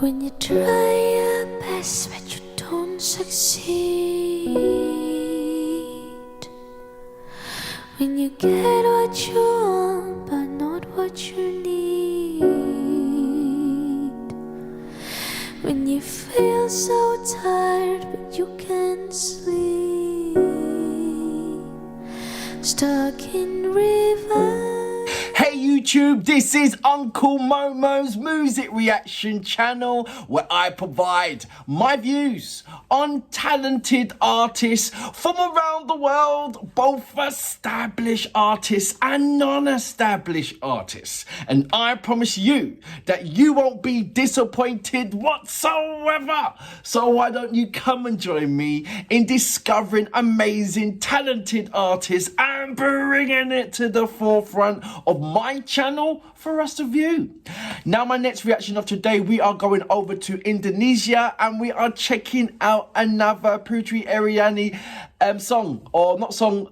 When you try your best but you don't succeed, when you get what you want but not what you need, when you feel so tired but you can't sleep, stuck in reverse. Hey YouTube, this is Uncle Momo's music reaction channel where I provide my views on talented artists from around the world, both established artists and non-established artists. And I promise you that you won't be disappointed whatsoever. So why don't you come and join me in discovering amazing, talented artists and bringing it to the forefront of my channel for us to view. Now, my next reaction of today, we are going over to Indonesia and we are checking out another Putri Ariani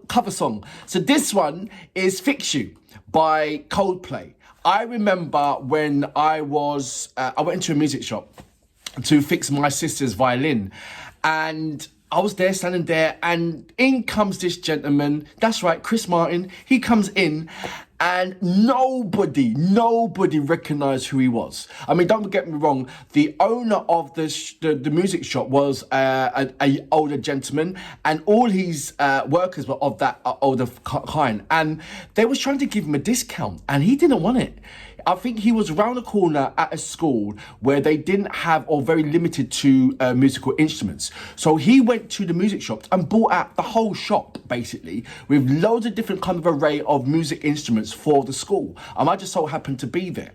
cover song. So this one is Fix You by Coldplay. I remember when I went into a music shop to fix my sister's violin, and I was there, standing there, and in comes this gentleman. That's right, Chris Martin. He comes in, and nobody recognized who he was. I mean, don't get me wrong. The owner of the music shop was an older gentleman, and all his workers were of that older kind. And they was trying to give him a discount, and he didn't want it. I think he was around the corner at a school where they didn't have, or very limited to, musical instruments. So he went to the music shop and bought out the whole shop, basically, with loads of different kind of array of music instruments for the school. I just so happened to be there.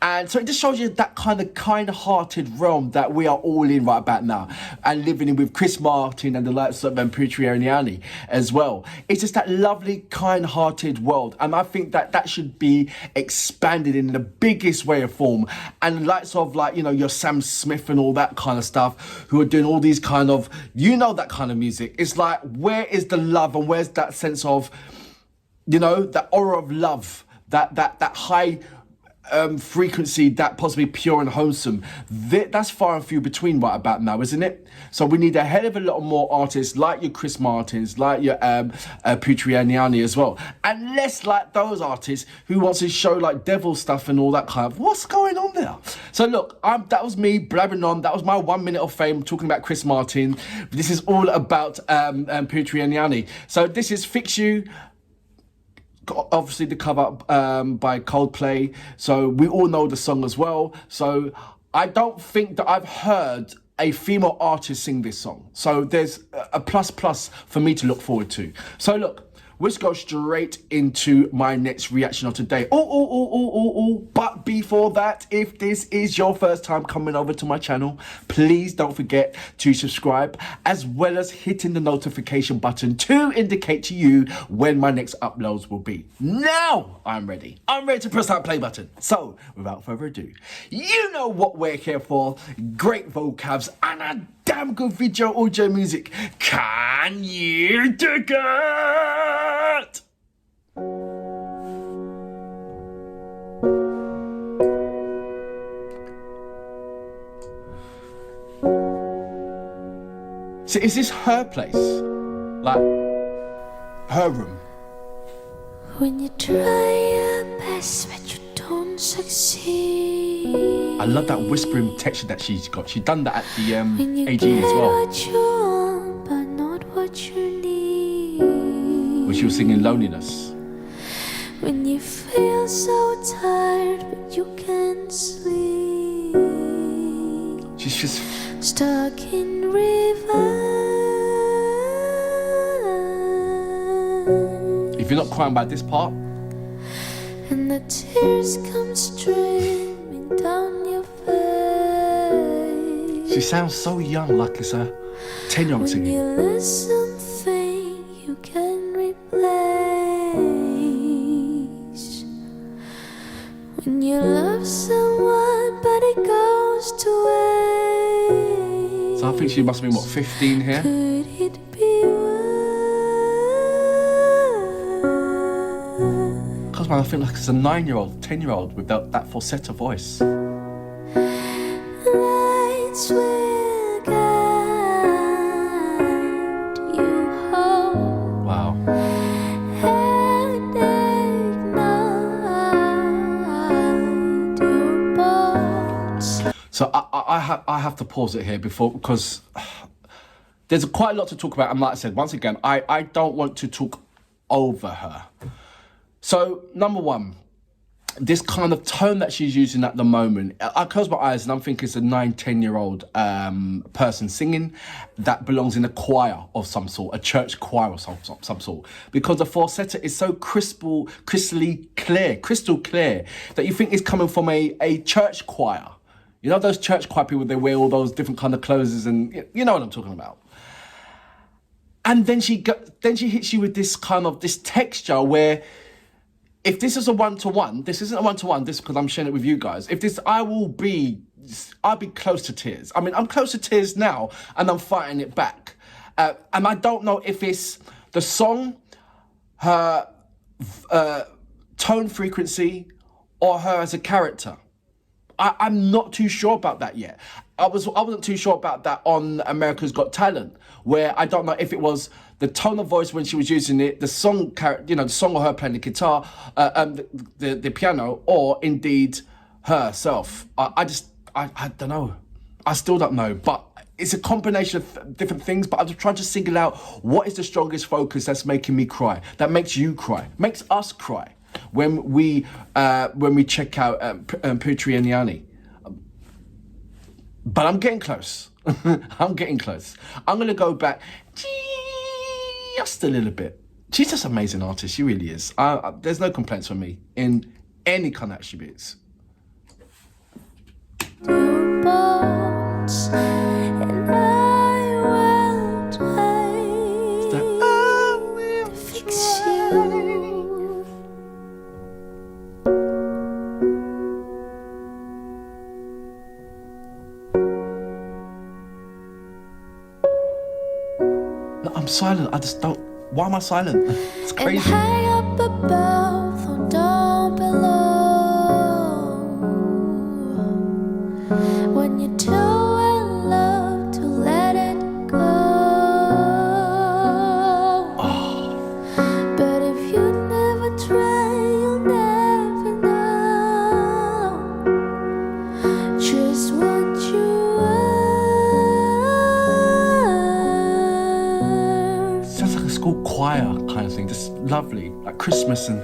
And so it just shows you that kind-hearted realm that we are all in right about now, and living in with Chris Martin and the likes of Putri Ariani as well. It's just that lovely, kind-hearted world. And I think that that should be expanded in the biggest way of form, and the likes of, like, you know, your Sam Smith and all that kind of stuff, who are doing all these kind of, you know, that kind of music. It's like, where is the love, and where's that sense of, you know, that aura of love, that high frequency, that possibly pure and wholesome? That's far and few between right about now, isn't it? So we need a hell of a lot more artists like your Chris Martins, like your Putri Ariani as well, and less like those artists who wants to show like devil stuff and all that kind of, what's going on there? So look, that was me blabbering on. That was my 1 minute of fame talking about Chris Martin. This is all about Putri Ariani. So this is Fix You, obviously the cover by Coldplay, so we all know the song as well. So I don't think that I've heard a female artist sing this song, so there's a plus for me to look forward to. So look, let's go straight into my next reaction of today. But before that, if this is your first time coming over to my channel, please don't forget to subscribe, as well as hitting the notification button to indicate to you when my next uploads will be. Now I'm ready to press that play button. So without further ado, you know what we're here for: great vocabs and a damn good video audio music. Can you dig it? So is this her place? Like, her room? When you try your best but you don't succeed, I love that whispering texture that she's got. She's done that at the when you AG get as well, what you want but not what you need, when she was singing Loneliness. when you feel so tired but you can't sleep, She's just, stuck in reverse. if you're not crying by this part, And the tears come streaming down your face. she sounds so young, like it's a 10-year-old When singing. you lose something you can replace. When you love someone but it goes to waste. So I think she must have been, what, 15 here? Could it be worse? Because, man, I feel like it's a 9-year-old, 10-year-old with that falsetto voice. And Lights will guide you home. Wow. And ignite your bones. So I have to pause it here because there's quite a lot to talk about. And like I said, once again, I don't want to talk over her. So number one, this kind of tone that she's using at the moment, I close my eyes and I'm thinking it's a 9-10-year-old person singing that belongs in a choir of some sort, a church choir of some sort, because the falsetto is so crystal clear that you think it's coming from a church choir. You know those church choir people, they wear all those different kind of clothes, and you know what I'm talking about. And then she hits you with this kind of this texture where, if this is a one-to-one, this isn't a one-to-one, this is because I'm sharing it with you guys. If this, I'll be close to tears. I mean, I'm close to tears now and I'm fighting it back. And I don't know if it's the song, her tone frequency, or her as a character. I'm not too sure about that yet. I wasn't too sure about that on America's Got Talent, where I don't know if it was the tone of voice when she was using it, the song, the song or her playing the guitar, the piano, or indeed herself. I don't know. I still don't know, but it's a combination of different things, but I'm just trying to single out what is the strongest focus that's making me cry, that makes you cry, makes us cry when we check out Putri and Ariani. But I'm getting close. I'm getting close. I'm going to go back just a little bit. She's just an amazing artist. She really is. There's no complaints from me in any kind of attributes. Your bones, and I will try to fix you. No, I'm silent. I just don't. Why am I silent? It's And crazy. high up above or down below, when you do and love to let it go. But if you never try, you'll never know just what you are. Sounds like a school choir kind of thing. Just lovely, like Christmas and.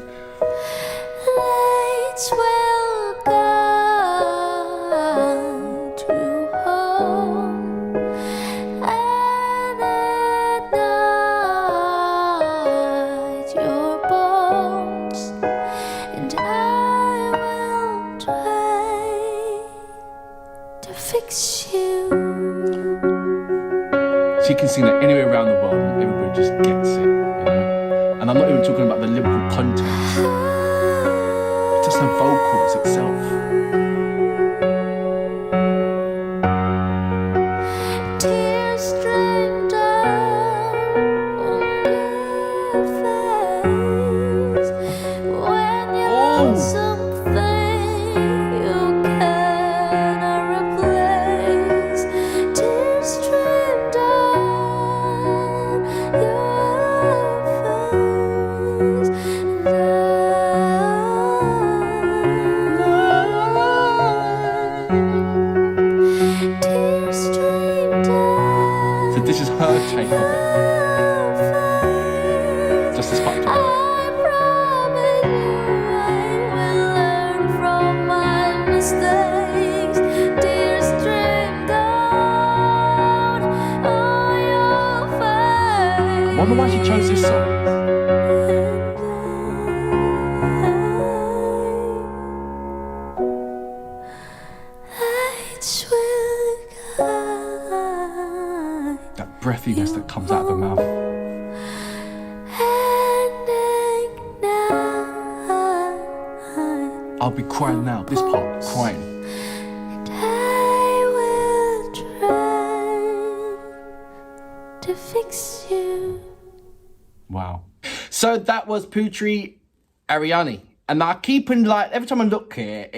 Lights will guide you home, and ignite your bones, and I will try to fix you. She can sing that anywhere around the world and everybody just gets it, And I'm not even talking about the lyrical content, just the vocals itself. Tears stream down on your face when you lose something you cannot replace. Tears stream down your face, tears stream down. So this is her take of it. Just as fucked I up. promise you I will learn from my mistakes. Tears stream down on your face. I wonder why she chose this song. Lights will guide That breathiness that comes out of her mouth. and ignite. I'll be crying now. This part, crying. And I will try to fix you. Wow. So that was Putri Ariani. And I keep in like, every time I look here,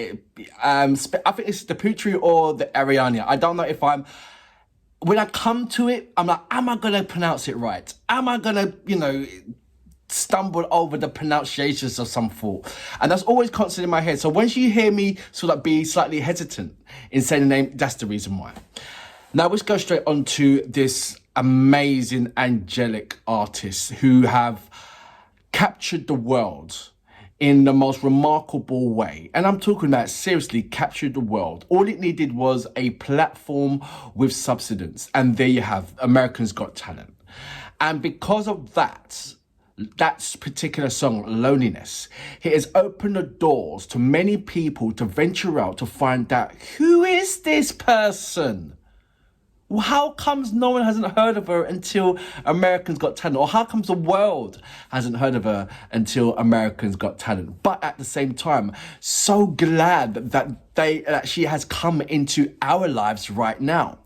I think it's the Putri or the Ariani. I don't know if when I come to it, I'm like, am I going to pronounce it right? Am I going to, stumble over the pronunciations of some fault? And that's always constant in my head. So once you hear me sort of be slightly hesitant in saying the name, that's the reason why. Now let's go straight on to this amazing Angelic artist who have captured the world in the most remarkable way. And I'm talking about seriously captured the world. All it needed was a platform with substance. And there you have Americans Got Talent. And because of that particular song, Loneliness, it has opened the doors to many people to venture out to find out, who is this person? How comes no one hasn't heard of her until Americans Got Talent? Or how comes the world hasn't heard of her until Americans Got Talent? But at the same time, so glad that she has come into our lives right now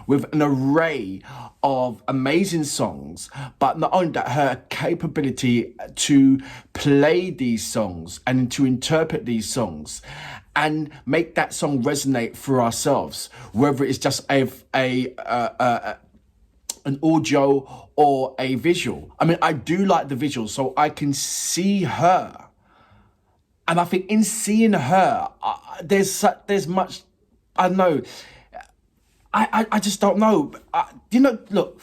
with an array of amazing songs, but not only that, her capability to play these songs and to interpret these songs and make that song resonate for ourselves, whether it's just an audio or a visual. I mean, I do like the visual, so I can see her. And I think in seeing her, there's much, I don't know, I just don't know. Look,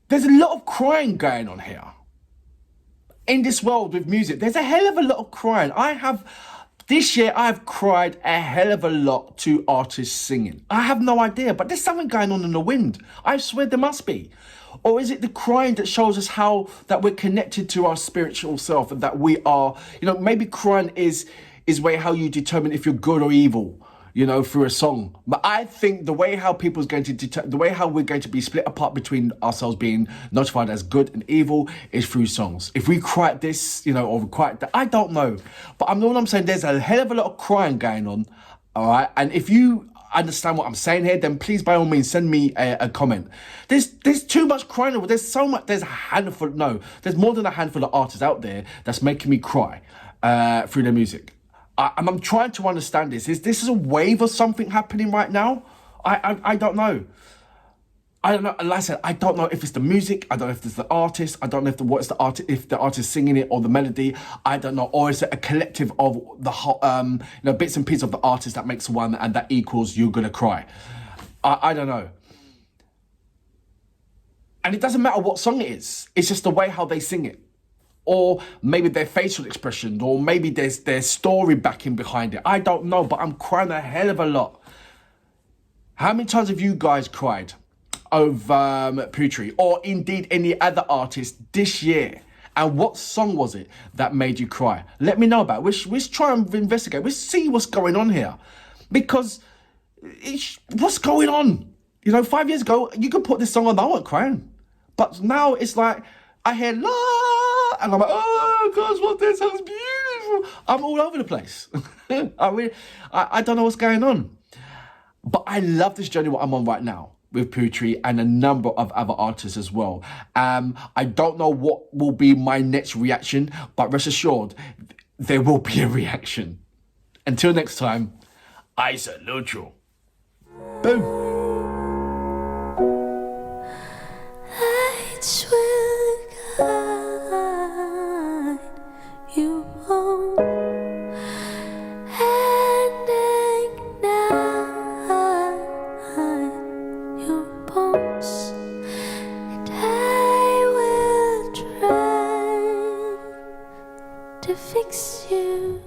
there's a lot of crying going on here. In this world with music, there's a hell of a lot of crying. This year, I've cried a hell of a lot to artists singing. I have no idea, but there's something going on in the wind. I swear there must be. Or is it the crying that shows us that we're connected to our spiritual self and that we are, maybe crying is how you determine if you're good or evil, through a song. But I think the way how we're going to be split apart between ourselves being notified as good and evil is through songs. If we cry at this, or we cry at that, I don't know. But all I'm saying, there's a hell of a lot of crying going on, all right? And if you understand what I'm saying here, then please, by all means, send me a comment. There's too much crying. There's so much, there's more than a handful of artists out there that's making me cry through their music. And I'm trying to understand this. Is this a wave or something happening right now? I don't know. I don't know. Like I said, I don't know if it's the music. I don't know if it's the artist. I don't know if the artist singing it or the melody. I don't know. Or is it a collective of the whole, bits and pieces of the artist that makes one and that equals you're gonna cry? I don't know. And it doesn't matter what song it is. It's just the way how they sing it. Or maybe their facial expression, or maybe there's their story backing behind it. I don't know, but I'm crying a hell of a lot. How many times have you guys cried over Putri, or indeed any other artist this year? And what song was it that made you cry? Let me know about it. Let's try and investigate. Let's see what's going on here. Because what's going on? 5 years ago, you could put this song on, I wasn't crying. But now it's like, I hear la, and I'm like, oh gosh, what this sounds beautiful. I'm all over the place. I don't know what's going on. But I love this journey what I'm on right now with Putri and a number of other artists as well. I don't know what will be my next reaction, but rest assured, there will be a reaction. Until next time, I salute you. Boom. Lights will guide you home and ignite your bones, and I will try to fix you.